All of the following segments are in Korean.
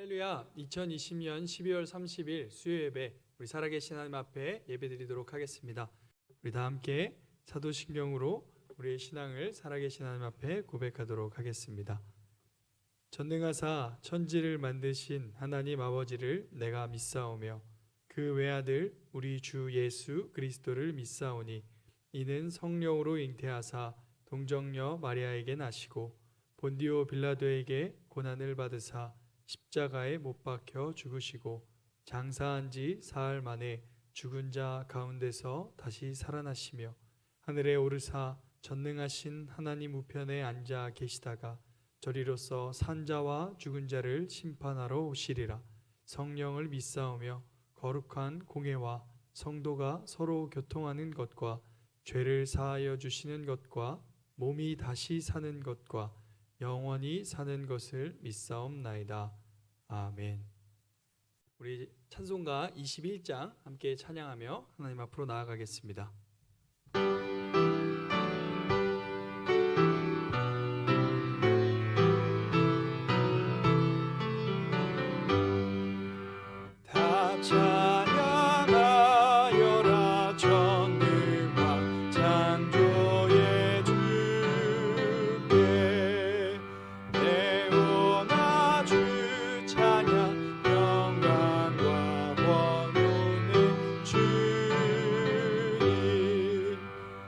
할렐루야. 2020년 12월 30일 수요 예배 우리 살아계신 하나님 앞에 예배드리도록 하겠습니다. 우리 다 함께 사도신경으로 우리의 신앙을 살아계신 하나님 앞에 고백하도록 하겠습니다. 전능하사 천지를 만드신 하나님 아버지를 내가 믿사오며 그 외아들 우리 주 예수 그리스도를 믿사오니 이는 성령으로 잉태하사 동정녀 마리아에게 나시고 본디오 빌라도에게 고난을 받으사 십자가에 못 박혀 죽으시고 장사한 지 사흘 만에 죽은 자 가운데서 다시 살아나시며 하늘에 오르사 전능하신 하나님 우편에 앉아 계시다가 저리로서 산자와 죽은 자를 심판하러 오시리라. 성령을 믿사오며 거룩한 공회와 성도가 서로 교통하는 것과 죄를 사하여 주시는 것과 몸이 다시 사는 것과 영원히 사는 것을 믿사옵나이다. 아멘. 우리 찬송가 21장 함께 찬양하며 하나님 앞으로 나아가겠습니다. 다 찬양하여라 전능과 창조의 주께 내오나 주 찬양 영광과 권능의 주님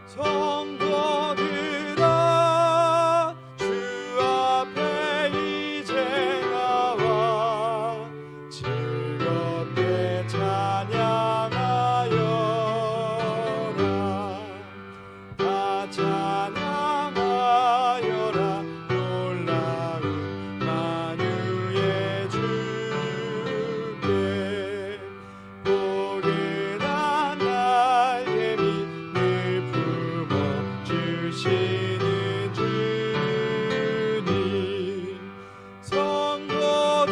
성도들아 주 앞에 이제 나와 즐겁게 찬양하여라. 다 찬양하여라 놀라운 만유의 주께 포근한 날개 밑을 품어 주시는 주님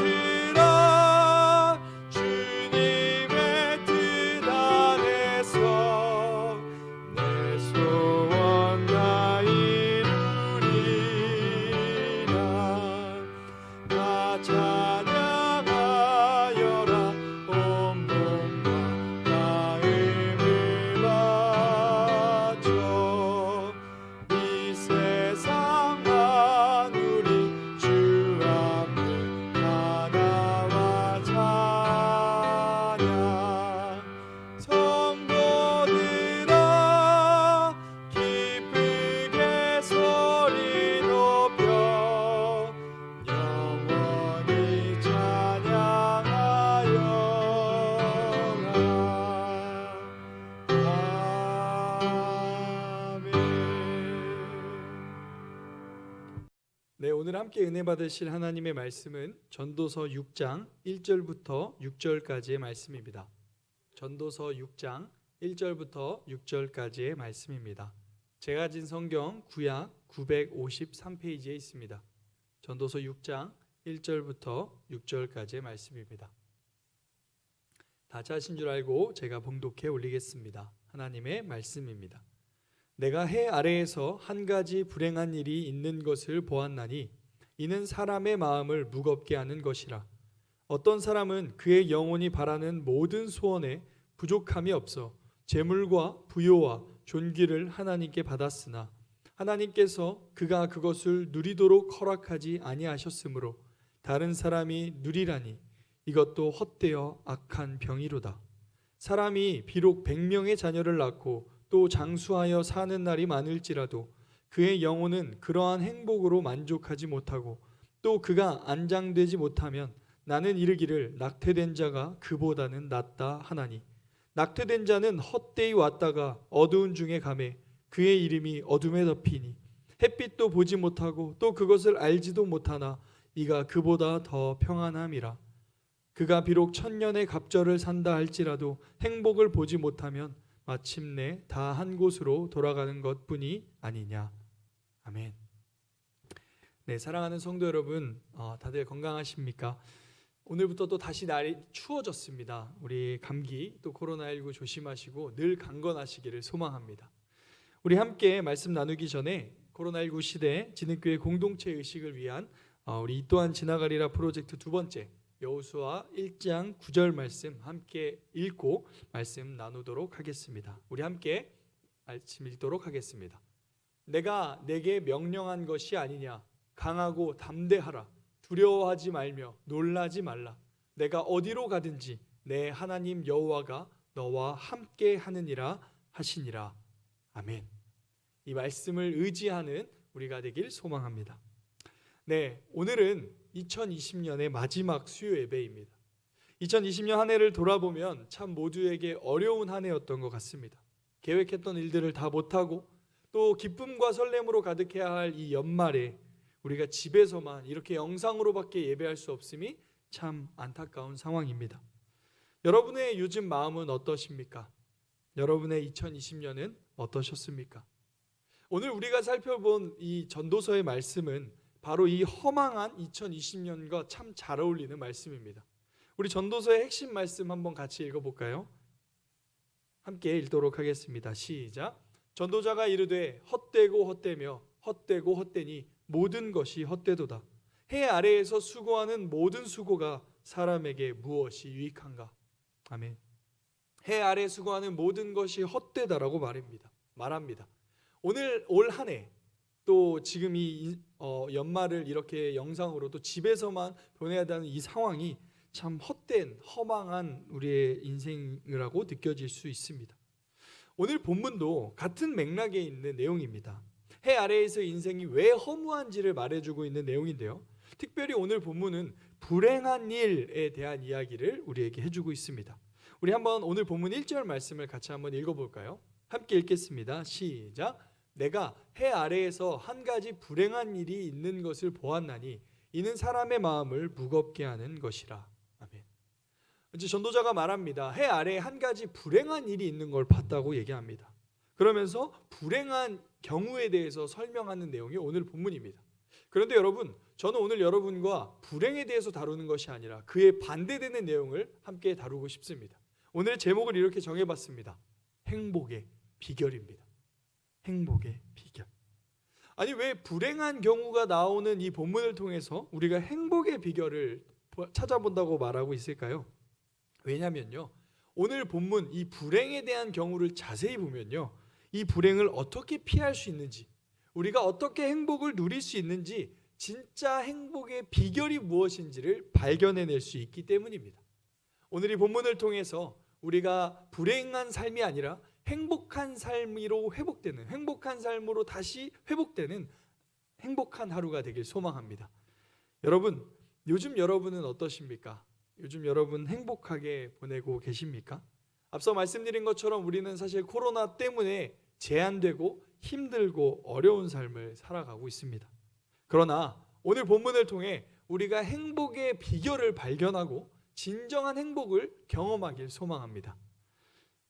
성도들아 주님의 뜻 안에서 내 소원 다 이루리라. 다 찬양하여라 온 몸과 마음을 바쳐 이 세상 만물이 주 앞에 다 나와 찬양 성도들아 기쁘게 소리 높여 영원히 찬양하여라. 아멘. 네, 오늘 함께 은혜 받으실 하나님의 말씀은 전도서 6장 1절부터 6절까지의 말씀입니다. 전도서 6장 1절부터 6절까지의 말씀입니다. 제가 가진 성경 구약 953페이지에 있습니다. 전도서 6장 1절부터 6절까지의 말씀입니다. 다 찾으신 줄 알고 제가 봉독해 올리겠습니다. 하나님의 말씀입니다. 내가 해 아래에서 한 가지 불행한 일이 있는 것을 보았나니 이는 사람의 마음을 무겁게 하는 것이라. 어떤 사람은 그의 영혼이 바라는 모든 소원에 부족함이 없어 재물과 부요와 존귀를 하나님께 받았으나 하나님께서 그가 그것을 누리도록 허락하지 아니하셨으므로 다른 사람이 누리라니 이것도 헛되어 악한 병이로다. 사람이 비록 100명의 자녀를 낳고 또 장수하여 사는 날이 많을지라도 그의 영혼은 그러한 행복으로 만족하지 못하고 또 그가 안장되지 못하면 나는 이르기를 낙태된 자가 그보다는 낫다 하나니 낙태된 자는 헛되이 왔다가 어두운 중에 가매 그의 이름이 어둠에 덮이니 햇빛도 보지 못하고 또 그것을 알지도 못하나 이가 그보다 더 평안함이라. 그가 비록 1000년의 갑절을 산다 할지라도 행복을 보지 못하면 마침내 다 한 곳으로 돌아가는 것뿐이 아니냐. 아멘. 네, 사랑하는 성도 여러분, 다들 건강하십니까? 오늘부터 또 다시 날이 추워졌습니다. 우리 감기 또 코로나19 조심하시고 늘 강건하시기를 소망합니다. 우리 함께 말씀 나누기 전에 코로나19 시대 진흙교회 공동체 의식을 위한 우리 이 또한 지나가리라 프로젝트 두 번째 여호수아 1장 9절 말씀 함께 읽고 말씀 나누도록 하겠습니다. 우리 함께 말씀 읽도록 하겠습니다. 내가 내게 명령한 것이 아니냐. 강하고 담대하라. 두려워하지 말며 놀라지 말라. 내가 어디로 가든지 내 하나님 여호와가 너와 함께 하느니라 하시니라. 아멘. 이 말씀을 의지하는 우리가 되길 소망합니다. 네, 오늘은 2020년의 마지막 수요 예배입니다. 2020년 한 해를 돌아보면 참 모두에게 어려운 한 해였던 것 같습니다. 계획했던 일들을 다 못하고 또 기쁨과 설렘으로 가득해야 할 이 연말에 우리가 집에서만 이렇게 영상으로밖에 예배할 수 없음이 참 안타까운 상황입니다. 여러분의 요즘 마음은 어떠십니까? 여러분의 2020년은 어떠셨습니까? 오늘 우리가 살펴본 이 전도서의 말씀은 바로 이 허망한 2020년과 참 잘 어울리는 말씀입니다. 우리 전도서의 핵심 말씀 한번 같이 읽어볼까요? 함께 읽도록 하겠습니다. 시작. 전도자가 이르되 헛되고 헛되며 헛되고 헛되니 모든 것이 헛되도다. 해 아래에서 수고하는 모든 수고가 사람에게 무엇이 유익한가? 아멘. 해 아래 수고하는 모든 것이 헛되다라고 말합니다. 오늘 올 한 해 또 지금 이 연말을 이렇게 영상으로 또 집에서만 보내야 되는 이 상황이 참 헛된 허망한 우리의 인생이라고 느껴질 수 있습니다. 오늘 본문도 같은 맥락에 있는 내용입니다. 해 아래에서 인생이 왜 허무한지를 말해주고 있는 내용인데요. 특별히 오늘 본문은 불행한 일에 대한 이야기를 우리에게 해주고 있습니다. 우리 한번 오늘 본문 1절 말씀을 같이 한번 읽어볼까요? 함께 읽겠습니다. 시작. 내가 해 아래에서 한 가지 불행한 일이 있는 것을 보았나니 이는 사람의 마음을 무겁게 하는 것이라. 아멘. 이제 전도자가 말합니다. 해 아래에 한 가지 불행한 일이 있는 걸 봤다고 얘기합니다. 그러면서 불행한 경우에 대해서 설명하는 내용이 오늘 본문입니다. 그런데 여러분, 저는 오늘 여러분과 불행에 대해서 다루는 것이 아니라 그에 반대되는 내용을 함께 다루고 싶습니다. 오늘 제목을 이렇게 정해봤습니다. 행복의 비결입니다. 행복의 비결. 아니, 왜 불행한 경우가 나오는 이 본문을 통해서 우리가 행복의 비결을 찾아본다고 말하고 있을까요? 왜냐면요, 오늘 본문 이 불행에 대한 경우를 자세히 보면요, 이 불행을 어떻게 피할 수 있는지, 우리가 어떻게 행복을 누릴 수 있는지, 진짜 행복의 비결이 무엇인지를 발견해낼 수 있기 때문입니다. 오늘 이 본문을 통해서 우리가 불행한 삶이 아니라 행복한 삶으로 회복되는, 행복한 삶으로 다시 회복되는 행복한 하루가 되길 소망합니다. 여러분, 요즘 여러분은 어떠십니까? 요즘 여러분 행복하게 보내고 계십니까? 앞서 말씀드린 것처럼 우리는 사실 코로나 때문에 제한되고 힘들고 어려운 삶을 살아가고 있습니다. 그러나 오늘 본문을 통해 우리가 행복의 비결을 발견하고 진정한 행복을 경험하길 소망합니다.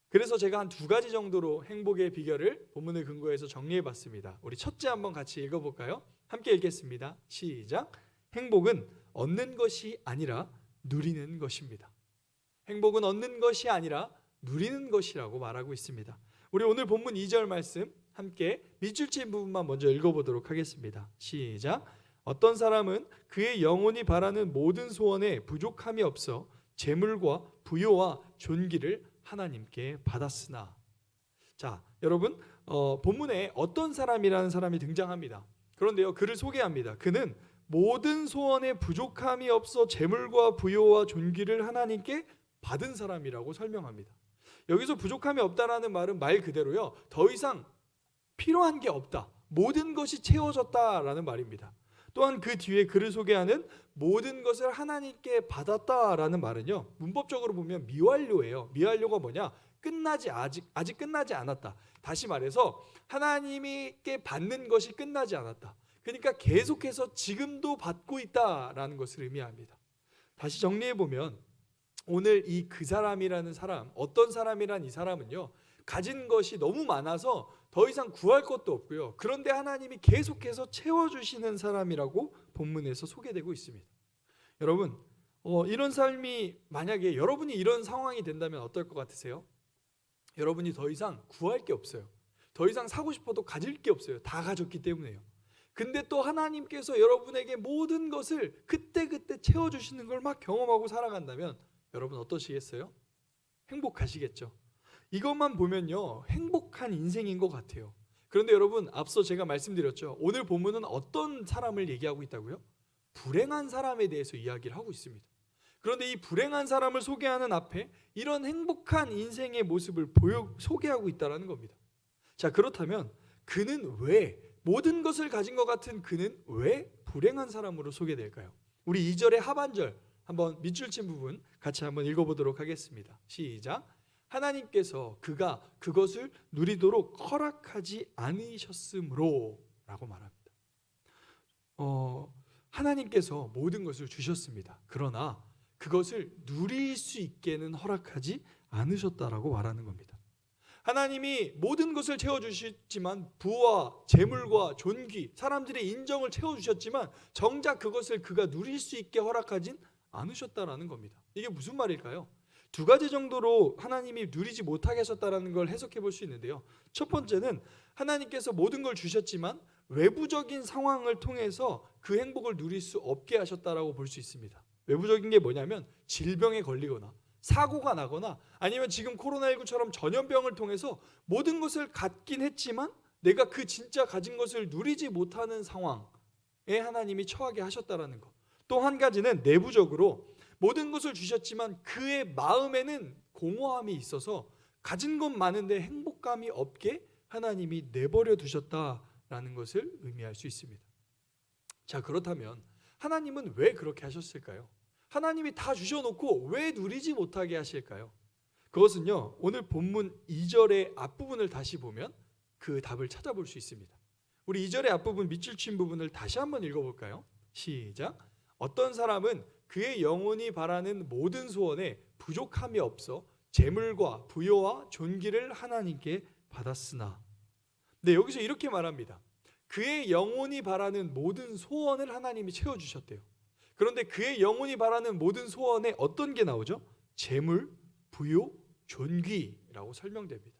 그래서 제가 한 2가지 정도로 행복의 비결을 본문을 근거해서 정리해봤습니다. 우리 첫째 한번 같이 읽어볼까요? 함께 읽겠습니다. 시작. 행복은 얻는 것이 아니라 누리는 것입니다. 행복은 얻는 것이 아니라 누리는 것이라고 말하고 있습니다. 우리 오늘 본문 2절 말씀 함께 밑줄친 부분만 먼저 읽어보도록 하겠습니다. 시작. 어떤 사람은 그의 영혼이 바라는 모든 소원에 부족함이 없어 재물과 부요와 존귀를 하나님께 받았으나. 자, 여러분, 본문에 어떤 사람이라는 사람이 등장합니다. 그런데요, 그를 소개합니다. 그는 모든 소원에 부족함이 없어 재물과 부요와 존귀를 하나님께 받은 사람이라고 설명합니다. 여기서 부족함이 없다라는 말은 말 그대로요, 더 이상 필요한 게 없다, 모든 것이 채워졌다라는 말입니다. 또한 그 뒤에 그를 소개하는 모든 것을 하나님께 받았다라는 말은요, 문법적으로 보면 미완료예요. 미완료가 뭐냐? 아직 끝나지 않았다. 다시 말해서 하나님께 받는 것이 끝나지 않았다. 그러니까 계속해서 지금도 받고 있다라는 것을 의미합니다. 다시 정리해 보면 오늘 이 그 사람이라는 사람, 어떤 사람이란 이 사람은요, 가진 것이 너무 많아서 더 이상 구할 것도 없고요, 그런데 하나님이 계속해서 채워주시는 사람이라고 본문에서 소개되고 있습니다. 여러분, 이런 삶이 만약에 여러분이 이런 상황이 된다면 어떨 것 같으세요? 여러분이 더 이상 구할 게 없어요. 더 이상 사고 싶어도 가질 게 없어요. 다 가졌기 때문에요. 근데 또 하나님께서 여러분에게 모든 것을 그때그때 채워주시는 걸 막 경험하고 살아간다면 여러분 어떠시겠어요? 행복하시겠죠? 이것만 보면요, 행복한 인생인 것 같아요. 그런데 여러분, 앞서 제가 말씀드렸죠. 오늘 본문은 어떤 사람을 얘기하고 있다고요? 불행한 사람에 대해서 이야기를 하고 있습니다. 그런데 이 불행한 사람을 소개하는 앞에 이런 행복한 인생의 모습을 소개하고 있다는 겁니다. 자, 그렇다면 그는 왜, 모든 것을 가진 것 같은 그는 왜 불행한 사람으로 소개될까요? 우리 2절의 하반절 한번 밑줄 친 부분 같이 한번 읽어보도록 하겠습니다. 시작. 하나님께서 그가 그것을 누리도록 허락하지 않으셨으므로 라고 말합니다. 하나님께서 모든 것을 주셨습니다. 그러나 그것을 누릴 수 있게는 허락하지 않으셨다라고 말하는 겁니다. 하나님이 모든 것을 채워주셨지만 부와 재물과 존귀, 사람들의 인정을 채워주셨지만 정작 그것을 그가 누릴 수 있게 허락하진 않으셨다라는 겁니다. 이게 무슨 말일까요? 두 가지 정도로 하나님이 누리지 못하게 하셨다는 걸 해석해 볼 수 있는데요. 첫 번째는 하나님께서 모든 걸 주셨지만 외부적인 상황을 통해서 그 행복을 누릴 수 없게 하셨다라고 볼 수 있습니다. 외부적인 게 뭐냐면 질병에 걸리거나 사고가 나거나 아니면 지금 코로나19처럼 전염병을 통해서 모든 것을 갖긴 했지만 내가 그 진짜 가진 것을 누리지 못하는 상황에 하나님이 처하게 하셨다라는 것. 또 한 가지는 내부적으로 모든 것을 주셨지만 그의 마음에는 공허함이 있어서 가진 것 많은데 행복감이 없게 하나님이 내버려 두셨다라는 것을 의미할 수 있습니다. 자, 그렇다면 하나님은 왜 그렇게 하셨을까요? 하나님이 다 주셔놓고 왜 누리지 못하게 하실까요? 그것은요, 오늘 본문 2절의 앞부분을 다시 보면 그 답을 찾아볼 수 있습니다. 우리 2절의 앞부분 밑줄 친 부분을 다시 한번 읽어볼까요? 시작. 어떤 사람은 그의 영혼이 바라는 모든 소원에 부족함이 없어 재물과 부여와 존귀를 하나님께 받았으나. 네, 여기서 이렇게 말합니다. 그의 영혼이 바라는 모든 소원을 하나님이 채워주셨대요. 그런데 그의 영혼이 바라는 모든 소원에 어떤 게 나오죠? 재물, 부요, 존귀라고 설명됩니다.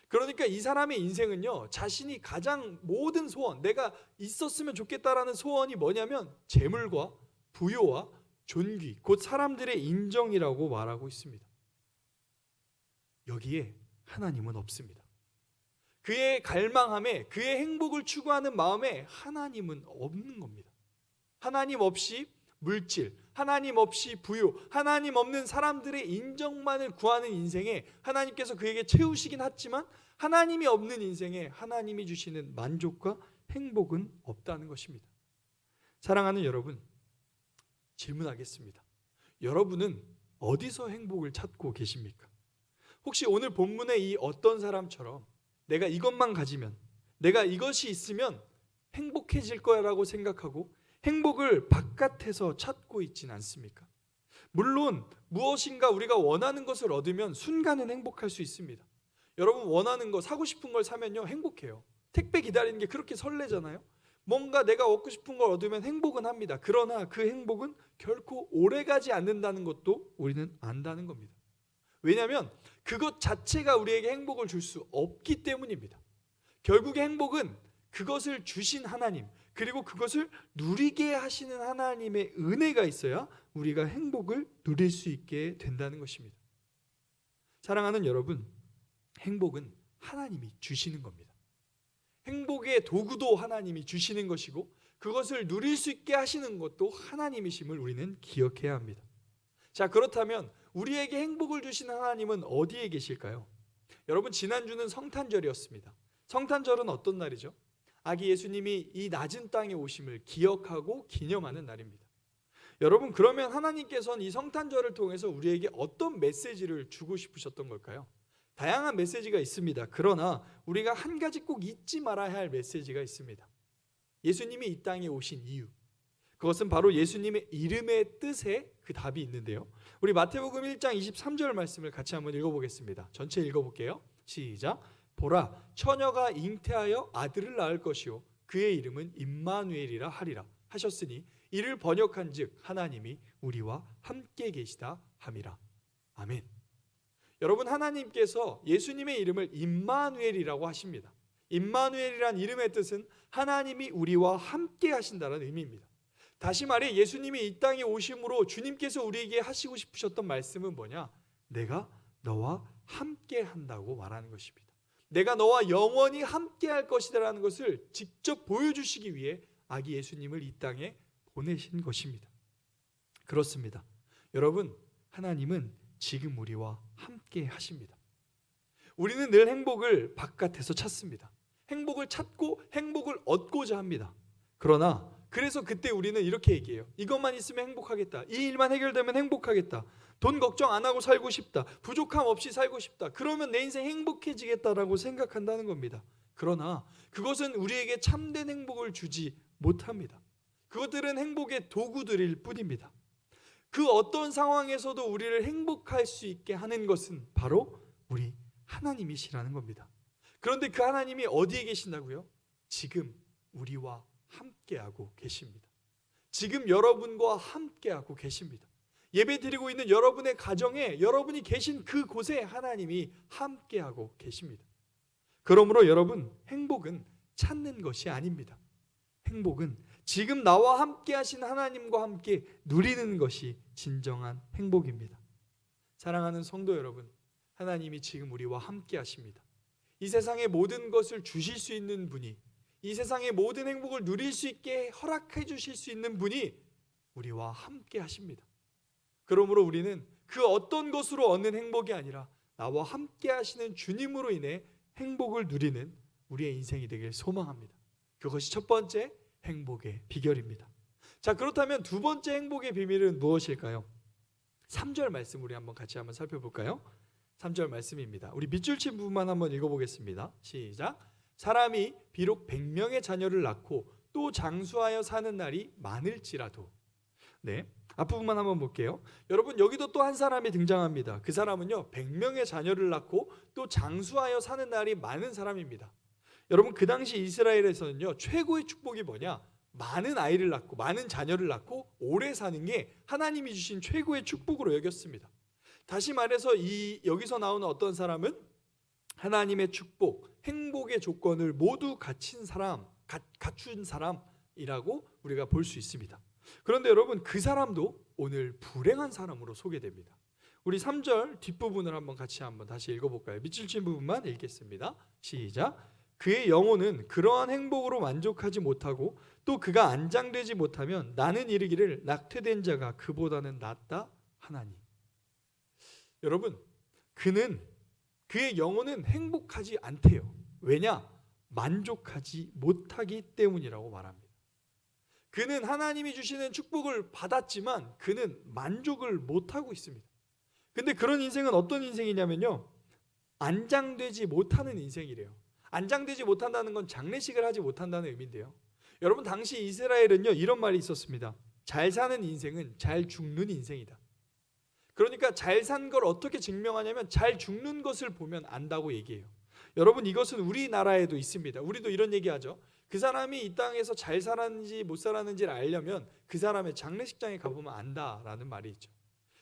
그러니까 이 사람의 인생은요, 자신이 가장 모든 소원, 내가 있었으면 좋겠다라는 소원이 뭐냐면 재물과 부요와 존귀, 곧 사람들의 인정이라고 말하고 있습니다. 여기에 하나님은 없습니다. 그의 갈망함에, 그의 행복을 추구하는 마음에 하나님은 없는 겁니다. 하나님 없이 물질, 하나님 없이 부요, 하나님 없는 사람들의 인정만을 구하는 인생에 하나님께서 그에게 채우시긴 하지만 하나님이 없는 인생에 하나님이 주시는 만족과 행복은 없다는 것입니다. 사랑하는 여러분, 질문하겠습니다. 여러분은 어디서 행복을 찾고 계십니까? 혹시 오늘 본문의 이 어떤 사람처럼 내가 이것만 가지면, 내가 이것이 있으면 행복해질 거라고 생각하고 행복을 바깥에서 찾고 있진 않습니까? 물론 무엇인가 우리가 원하는 것을 얻으면 순간은 행복할 수 있습니다. 여러분, 원하는 거, 사고 싶은 걸 사면요 행복해요. 택배 기다리는 게 그렇게 설레잖아요. 뭔가 내가 얻고 싶은 걸 얻으면 행복은 합니다. 그러나 그 행복은 결코 오래가지 않는다는 것도 우리는 안다는 겁니다. 왜냐하면 그것 자체가 우리에게 행복을 줄 수 없기 때문입니다. 결국의 행복은 그것을 주신 하나님, 그리고 그것을 누리게 하시는 하나님의 은혜가 있어야 우리가 행복을 누릴 수 있게 된다는 것입니다. 사랑하는 여러분, 행복은 하나님이 주시는 겁니다. 행복의 도구도 하나님이 주시는 것이고 그것을 누릴 수 있게 하시는 것도 하나님이심을 우리는 기억해야 합니다. 자, 그렇다면 우리에게 행복을 주시는 하나님은 어디에 계실까요? 여러분, 지난주는 성탄절이었습니다. 성탄절은 어떤 날이죠? 아기 예수님이 이 낮은 땅에 오심을 기억하고 기념하는 날입니다. 여러분, 그러면 하나님께서는 이 성탄절을 통해서 우리에게 어떤 메시지를 주고 싶으셨던 걸까요? 다양한 메시지가 있습니다. 그러나 우리가 한 가지 꼭 잊지 말아야 할 메시지가 있습니다. 예수님이 이 땅에 오신 이유, 그것은 바로 예수님의 이름의 뜻에 그 답이 있는데요. 우리 마태복음 1장 23절 말씀을 같이 한번 읽어보겠습니다. 전체 읽어볼게요. 시작. 보라, 처녀가 잉태하여 아들을 낳을 것이요 그의 이름은 임마누엘이라 하리라 하셨으니 이를 번역한즉 하나님이 우리와 함께 계시다 함이라. 아멘. 여러분, 하나님께서 예수님의 이름을 임마누엘이라고 하십니다. 임마누엘이란 이름의 뜻은 하나님이 우리와 함께 하신다는 의미입니다. 다시 말해 예수님이 이 땅에 오심으로 주님께서 우리에게 하시고 싶으셨던 말씀은 뭐냐? 내가 너와 함께 한다고 말하는 것입니다. 내가 너와 영원히 함께 할 것이라는 것을 직접 보여주시기 위해 아기 예수님을 이 땅에 보내신 것입니다. 그렇습니다. 여러분, 하나님은 지금 우리와 함께 하십니다. 우리는 늘 행복을 바깥에서 찾습니다. 행복을 찾고 행복을 얻고자 합니다. 그래서 그때 우리는 이렇게 얘기해요. 이것만 있으면 행복하겠다. 이 일만 해결되면 행복하겠다. 돈 걱정 안 하고 살고 싶다. 부족함 없이 살고 싶다. 그러면 내 인생 행복해지겠다라고 생각한다는 겁니다. 그러나 그것은 우리에게 참된 행복을 주지 못합니다. 그것들은 행복의 도구들일 뿐입니다. 그 어떤 상황에서도 우리를 행복할 수 있게 하는 것은 바로 우리 하나님이시라는 겁니다. 그런데 그 하나님이 어디에 계신다고요? 지금 우리와 함께하고 계십니다. 지금 여러분과 함께하고 계십니다. 예배 드리고 있는 여러분의 가정에 여러분이 계신 그곳에 하나님이 함께하고 계십니다. 그러므로 여러분, 행복은 찾는 것이 아닙니다. 행복은 지금 나와 함께 하신 하나님과 함께 누리는 것이 진정한 행복입니다. 사랑하는 성도 여러분, 하나님이 지금 우리와 함께 하십니다. 이 세상의 모든 것을 주실 수 있는 분이, 이 세상의 모든 행복을 누릴 수 있게 허락해 주실 수 있는 분이 우리와 함께 하십니다. 그러므로 우리는 그 어떤 것으로 얻는 행복이 아니라 나와 함께 하시는 주님으로 인해 행복을 누리는 우리의 인생이 되길 소망합니다. 그것이 첫 번째 행복의 비결입니다. 자, 그렇다면 두 번째 행복의 비밀은 무엇일까요? 3절 말씀 우리 같이 한번 살펴볼까요? 3절 말씀입니다. 우리 밑줄 친 부분만 한번 읽어보겠습니다. 시작. 사람이 비록 100명의 자녀를 낳고 또 장수하여 사는 날이 많을지라도. 네, 앞부분만 한번 볼게요. 여러분, 여기도 또 한 사람이 등장합니다. 그 사람은요, 100명의 자녀를 낳고 또 장수하여 사는 날이 많은 사람입니다. 여러분, 그 당시 이스라엘에서는요, 최고의 축복이 뭐냐? 많은 아이를 낳고 많은 자녀를 낳고 오래 사는 게 하나님이 주신 최고의 축복으로 여겼습니다. 다시 말해서 여기서 나오는 어떤 사람은 하나님의 축복, 행복의 조건을 모두 갖춘 사람이라고 우리가 볼 수 있습니다. 그런데 여러분, 그 사람도 오늘 불행한 사람으로 소개됩니다. 우리 3절 뒷부분을 같이 다시 읽어볼까요? 밑줄 친 부분만 읽겠습니다. 시작. 그의 영혼은 그러한 행복으로 만족하지 못하고 또 그가 안장되지 못하면 나는 이르기를 낙태된 자가 그보다는 낫다 하나니. 여러분, 그의 영혼은 행복하지 않대요. 왜냐? 만족하지 못하기 때문이라고 말합니다. 그는 하나님이 주시는 축복을 받았지만 그는 만족을 못하고 있습니다. 근데 그런 인생은 어떤 인생이냐면요, 안장되지 못하는 인생이래요. 안장되지 못한다는 건 장례식을 하지 못한다는 의미인데요, 여러분, 당시 이스라엘은요, 이런 말이 있었습니다. 잘 사는 인생은 잘 죽는 인생이다. 그러니까 잘 산 걸 어떻게 증명하냐면 잘 죽는 것을 보면 안다고 얘기해요. 여러분, 이것은 우리나라에도 있습니다. 우리도 이런 얘기하죠. 그 사람이 이 땅에서 잘 살았는지 못 살았는지를 알려면 그 사람의 장례식장에 가보면 안다라는 말이 있죠.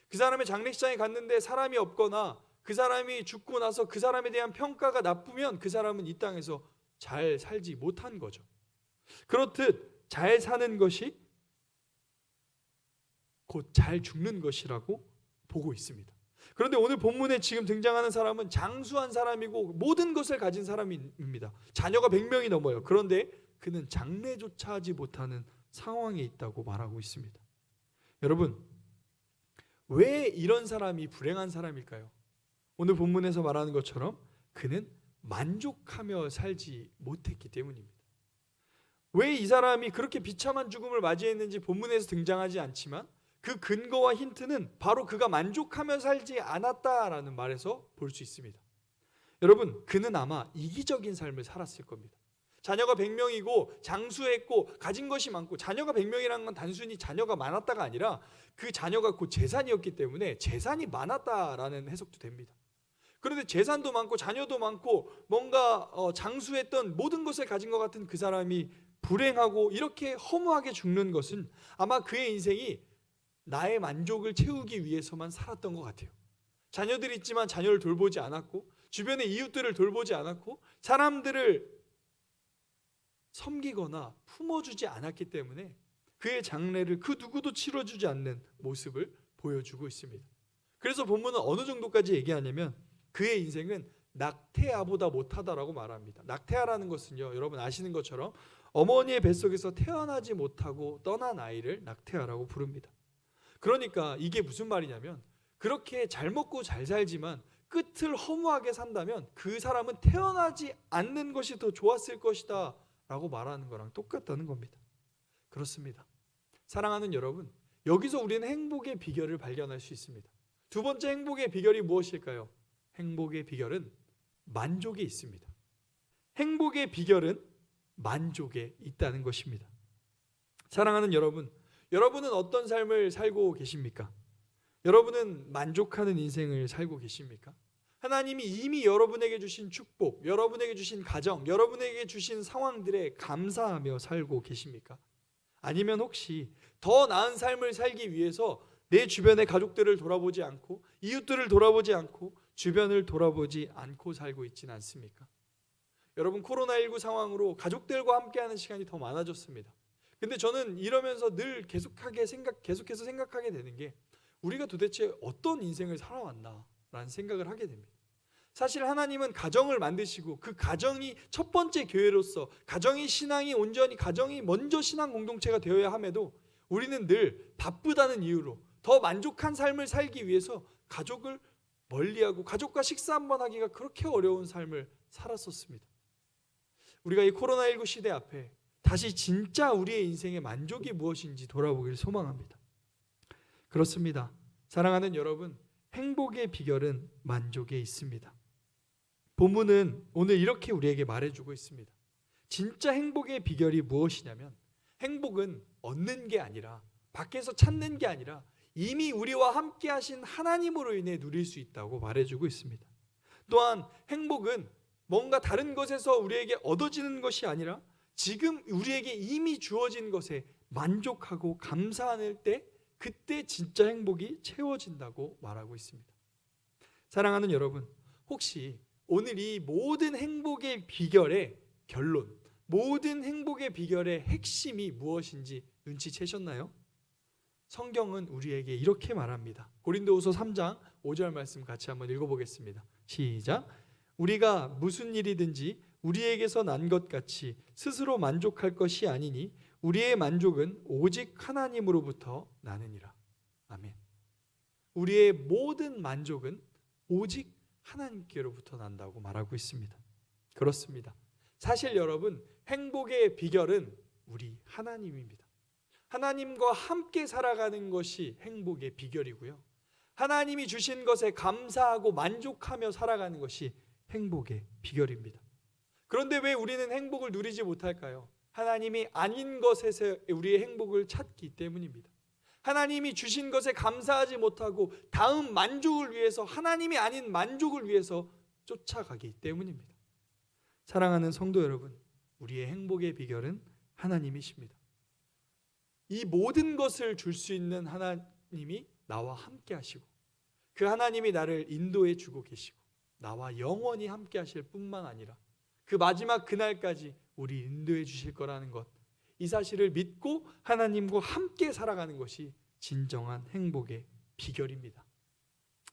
그 사람의 장례식장에 갔는데 사람이 없거나 그 사람이 죽고 나서 그 사람에 대한 평가가 나쁘면 그 사람은 이 땅에서 잘 살지 못한 거죠. 그렇듯 잘 사는 것이 곧 잘 죽는 것이라고 보고 있습니다. 그런데 오늘 본문에 지금 등장하는 사람은 장수한 사람이고 모든 것을 가진 사람입니다. 자녀가 100명이 넘어요. 그런데 그는 장례조차 하지 못하는 상황에 있다고 말하고 있습니다. 여러분, 왜 이런 사람이 불행한 사람일까요? 오늘 본문에서 말하는 것처럼 그는 만족하며 살지 못했기 때문입니다. 왜 이 사람이 그렇게 비참한 죽음을 맞이했는지 본문에서 등장하지 않지만 그 근거와 힌트는 바로 그가 만족하며 살지 않았다라는 말에서 볼 수 있습니다. 여러분, 그는 아마 이기적인 삶을 살았을 겁니다. 자녀가 100명이고 장수했고 가진 것이 많고, 자녀가 100명이라는 건 단순히 자녀가 많았다가 아니라 그 자녀가 곧 재산이었기 때문에 재산이 많았다라는 해석도 됩니다. 그런데 재산도 많고 자녀도 많고 뭔가 장수했던 모든 것을 가진 것 같은 그 사람이 불행하고 이렇게 허무하게 죽는 것은 아마 그의 인생이 나의 만족을 채우기 위해서만 살았던 것 같아요. 자녀들이 있지만 자녀를 돌보지 않았고, 주변의 이웃들을 돌보지 않았고, 사람들을 섬기거나 품어주지 않았기 때문에 그의 장례를 그 누구도 치러주지 않는 모습을 보여주고 있습니다. 그래서 본문은 어느 정도까지 얘기하냐면 그의 인생은 낙태아보다 못하다라고 말합니다. 낙태아라는 것은요, 여러분 아시는 것처럼 어머니의 뱃속에서 태어나지 못하고 떠난 아이를 낙태아라고 부릅니다. 그러니까 이게 무슨 말이냐면 그렇게 잘 먹고 잘 살지만 끝을 허무하게 산다면 그 사람은 태어나지 않는 것이 더 좋았을 것이다 라고 말하는 거랑 똑같다는 겁니다. 그렇습니다. 사랑하는 여러분, 여기서 우리는 행복의 비결을 발견할 수 있습니다. 두 번째 행복의 비결이 무엇일까요? 행복의 비결은 만족에 있습니다. 행복의 비결은 만족에 있다는 것입니다. 사랑하는 여러분, 여러분은 어떤 삶을 살고 계십니까? 여러분은 만족하는 인생을 살고 계십니까? 하나님이 이미 여러분에게 주신 축복, 여러분에게 주신 가정, 여러분에게 주신 상황들에 감사하며 살고 계십니까? 아니면 혹시 더 나은 삶을 살기 위해서 내 주변의 가족들을 돌아보지 않고 이웃들을 돌아보지 않고 주변을 돌아보지 않고 살고 있지는 않습니까? 여러분, 코로나19 상황으로 가족들과 함께하는 시간이 더 많아졌습니다. 근데 저는 이러면서 늘 계속해서 생각하게 되는 게 우리가 도대체 어떤 인생을 살아왔나라는 생각을 하게 됩니다. 사실 하나님은 가정을 만드시고 그 가정이 첫 번째 교회로서 가정이 신앙이 온전히 가정이 먼저 신앙 공동체가 되어야 함에도 우리는 늘 바쁘다는 이유로 더 만족한 삶을 살기 위해서 가족을 멀리하고 가족과 식사 한번 하기가 그렇게 어려운 삶을 살았었습니다. 우리가 이 코로나19 시대 앞에 다시 진짜 우리의 인생의 만족이 무엇인지 돌아보길 소망합니다. 그렇습니다. 사랑하는 여러분, 행복의 비결은 만족에 있습니다. 본문은 오늘 이렇게 우리에게 말해주고 있습니다. 진짜 행복의 비결이 무엇이냐면 행복은 얻는 게 아니라 밖에서 찾는 게 아니라 이미 우리와 함께 하신 하나님으로 인해 누릴 수 있다고 말해주고 있습니다. 또한 행복은 뭔가 다른 것에서 우리에게 얻어지는 것이 아니라 지금 우리에게 이미 주어진 것에 만족하고 감사할 때 그때 진짜 행복이 채워진다고 말하고 있습니다. 사랑하는 여러분, 혹시 오늘 이 모든 행복의 비결의 결론, 모든 행복의 비결의 핵심이 무엇인지 눈치채셨나요? 성경은 우리에게 이렇게 말합니다. 고린도후서 3장 5절 말씀 같이 한번 읽어보겠습니다. 시작. 우리가 무슨 일이든지 우리에게서 난 것 같이 스스로 만족할 것이 아니니 우리의 만족은 오직 하나님으로부터 나느니라. 아멘. 우리의 모든 만족은 오직 하나님께로부터 난다고 말하고 있습니다. 그렇습니다. 사실 여러분, 행복의 비결은 우리 하나님입니다. 하나님과 함께 살아가는 것이 행복의 비결이고요. 하나님이 주신 것에 감사하고 만족하며 살아가는 것이 행복의 비결입니다. 그런데 왜 우리는 행복을 누리지 못할까요? 하나님이 아닌 것에서 우리의 행복을 찾기 때문입니다. 하나님이 주신 것에 감사하지 못하고 다음 만족을 위해서 하나님이 아닌 만족을 위해서 쫓아가기 때문입니다. 사랑하는 성도 여러분, 우리의 행복의 비결은 하나님이십니다. 이 모든 것을 줄 수 있는 하나님이 나와 함께 하시고 그 하나님이 나를 인도해 주고 계시고 나와 영원히 함께 하실 뿐만 아니라 그 마지막 그날까지 우리 인도해 주실 거라는 것, 이 사실을 믿고 하나님과 함께 살아가는 것이 진정한 행복의 비결입니다.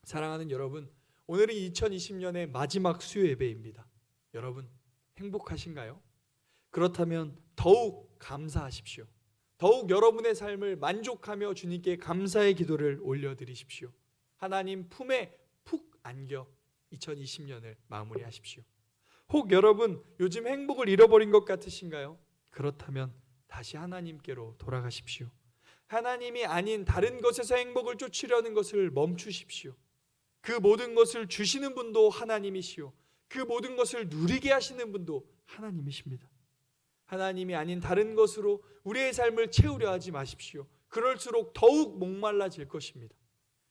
사랑하는 여러분, 오늘은 2020년의 마지막 수요 예배입니다. 여러분 행복하신가요? 그렇다면 더욱 감사하십시오. 더욱 여러분의 삶을 만족하며 주님께 감사의 기도를 올려드리십시오. 하나님 품에 푹 안겨 2020년을 마무리하십시오. 혹 여러분 요즘 행복을 잃어버린 것 같으신가요? 그렇다면 다시 하나님께로 돌아가십시오. 하나님이 아닌 다른 것에서 행복을 쫓으려는 것을 멈추십시오. 그 모든 것을 주시는 분도 하나님이시오. 그 모든 것을 누리게 하시는 분도 하나님이십니다. 하나님이 아닌 다른 것으로 우리의 삶을 채우려 하지 마십시오. 그럴수록 더욱 목말라질 것입니다.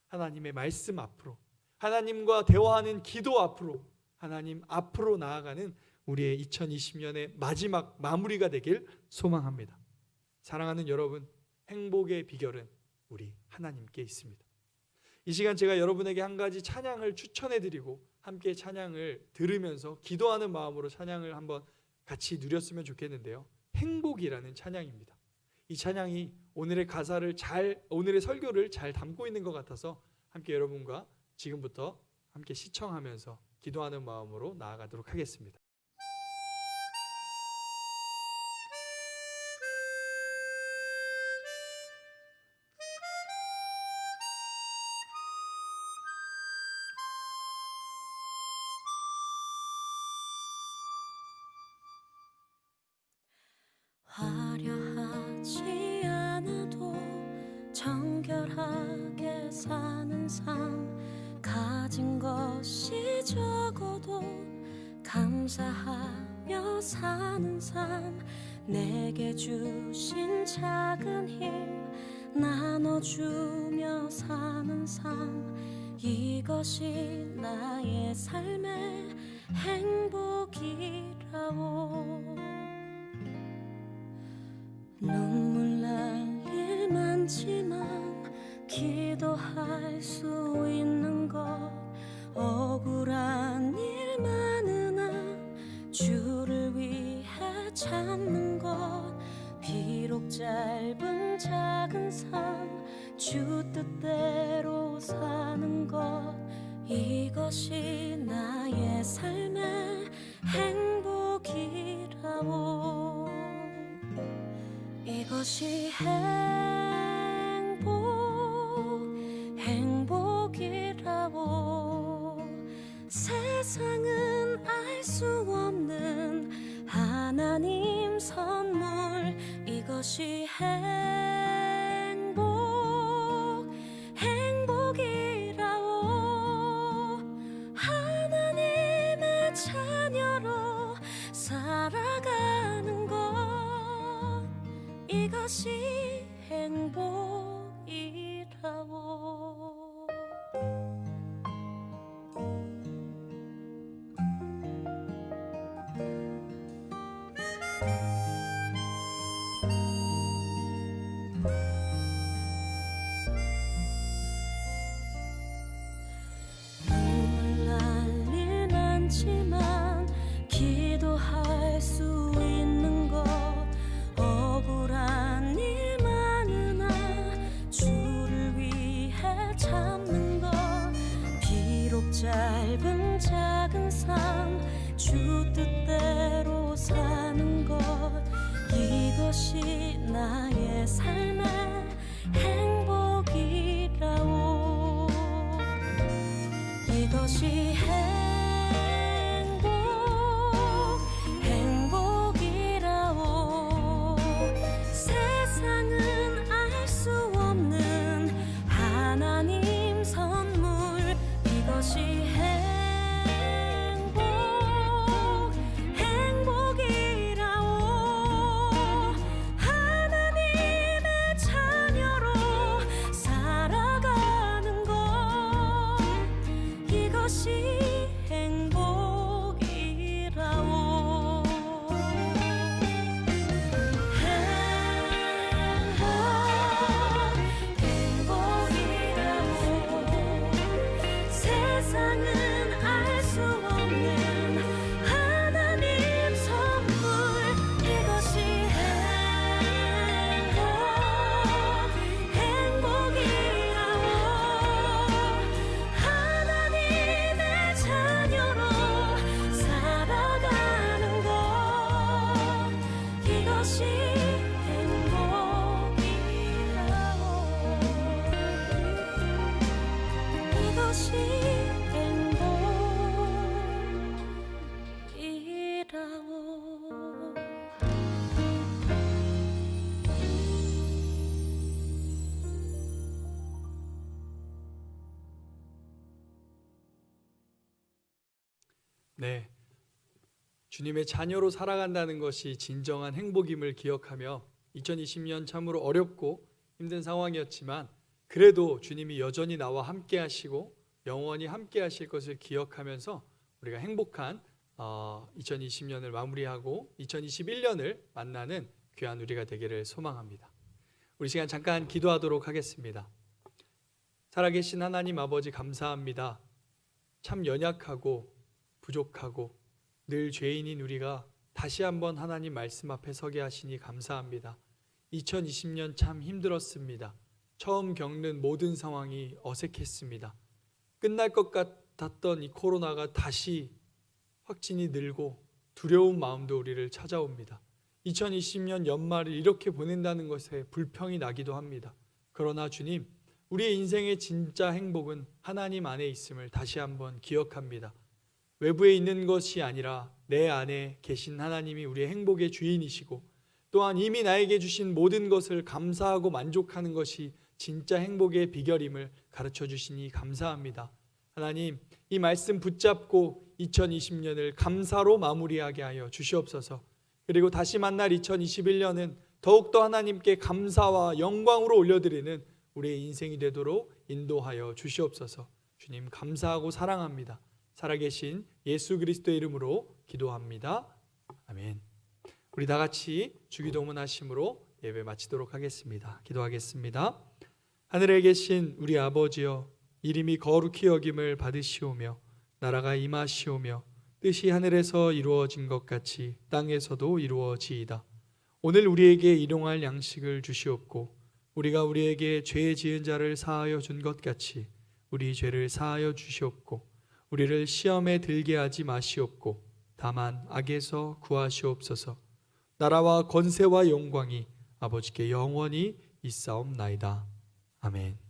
하나님의 말씀 앞으로, 하나님과 대화하는 기도 앞으로, 하나님 앞으로 나아가는 우리의 2020년의 마지막 마무리가 되길 소망합니다. 사랑하는 여러분, 행복의 비결은 우리 하나님께 있습니다. 이 시간 제가 여러분에게 한 가지 찬양을 추천해드리고 함께 찬양을 들으면서 기도하는 마음으로 찬양을 한번 같이 누렸으면 좋겠는데요. 행복이라는 찬양입니다. 이 찬양이 오늘의 오늘의 설교를 잘 담고 있는 것 같아서 함께 여러분과 지금부터 함께 시청하면서 기도하는 마음으로 나아가도록 하겠습니다. 화려하지 않아도 정결하게 사는 삶, 가진 것이 적어도 감사하며 사는 삶, 내게 주신 작은 힘 나눠주며 사는 삶, 이것이 나의 삶의 행복이라오. 눈물 날 일 많지만 기도할 수 있는 것, 억울한 일 많으나 주를 위해 참는 것, 비록 짧은 작은 삶 주 뜻대로 사는 것, 이것이 나의 삶의 행복이라오. 이것이 행복이라고. 세상은 알 수 없는 하나님 선물, 이것이 행복이라고. 하나님의 자녀로 살아가는 것, 이것이 행복이라고. 눈물 날 일 많지만 기도할 수 있는 것, 억울한 일 많으나 주를 위해 참는 것, 비록 짧은 작은 삶 주 뜻대로 사는 것, 이것이 나의 삶의 행복이라오. 이것이 행복이라오. 세상은 알 수 없는 하나님 선물, 이것이 행복이라오. 하나님의 자녀로 살아가는 것, 이것이 행복이라오. 행복이라오. 세상은 알 수 없는 하나님 선물, 이것이 행복이라오. 하나님의 자녀로 살아가는 것, 이것이 행복이라오. 이것이 행복이라오. 네, 주님의 자녀로 살아간다는 것이 진정한 행복임을 기억하며 2020년 참으로 어렵고 힘든 상황이었지만 그래도 주님이 여전히 나와 함께 하시고 영원히 함께 하실 것을 기억하면서 우리가 행복한 2020년을 마무리하고 2021년을 만나는 귀한 우리가 되기를 소망합니다. 우리 시간 잠깐 기도하도록 하겠습니다. 살아계신 하나님 아버지, 감사합니다. 참 연약하고 부족하고 늘 죄인인 우리가 다시 한번 하나님 말씀 앞에 서게 하시니 감사합니다. 2020년 참 힘들었습니다. 처음 겪는 모든 상황이 어색했습니다. 끝날 것 같았던 이 코로나가 다시 확진이 늘고 두려운 마음도 우리를 찾아옵니다. 2020년 연말을 이렇게 보낸다는 것에 불평이 나기도 합니다. 그러나 주님, 우리의 인생의 진짜 행복은 하나님 안에 있음을 다시 한번 기억합니다. 외부에 있는 것이 아니라 내 안에 계신 하나님이 우리의 행복의 주인이시고 또한 이미 나에게 주신 모든 것을 감사하고 만족하는 것이 진짜 행복의 비결임을 가르쳐 주시니 감사합니다. 하나님, 이 말씀 붙잡고 2020년을 감사로 마무리하게 하여 주시옵소서. 그리고 다시 만날 2021년은 더욱더 하나님께 감사와 영광으로 올려드리는 우리의 인생이 되도록 인도하여 주시옵소서. 주님 감사하고 사랑합니다. 살아계신 예수 그리스도의 이름으로 기도합니다. 아멘. 우리 다 같이 주기도문 하심으로 예배 마치도록 하겠습니다. 기도하겠습니다. 하늘에 계신 우리 아버지여, 이름이 거룩히 여김을 받으시오며 나라가 임하시오며 뜻이 하늘에서 이루어진 것 같이 땅에서도 이루어지이다. 오늘 우리에게 일용할 양식을 주시옵고 우리가 우리에게 죄 지은 자를 사하여 준 것 같이 우리 죄를 사하여 주시옵고 우리를 시험에 들게 하지 마시옵고 다만 악에서 구하시옵소서. 나라와 권세와 영광이 아버지께 영원히 있사옵나이다. 아멘.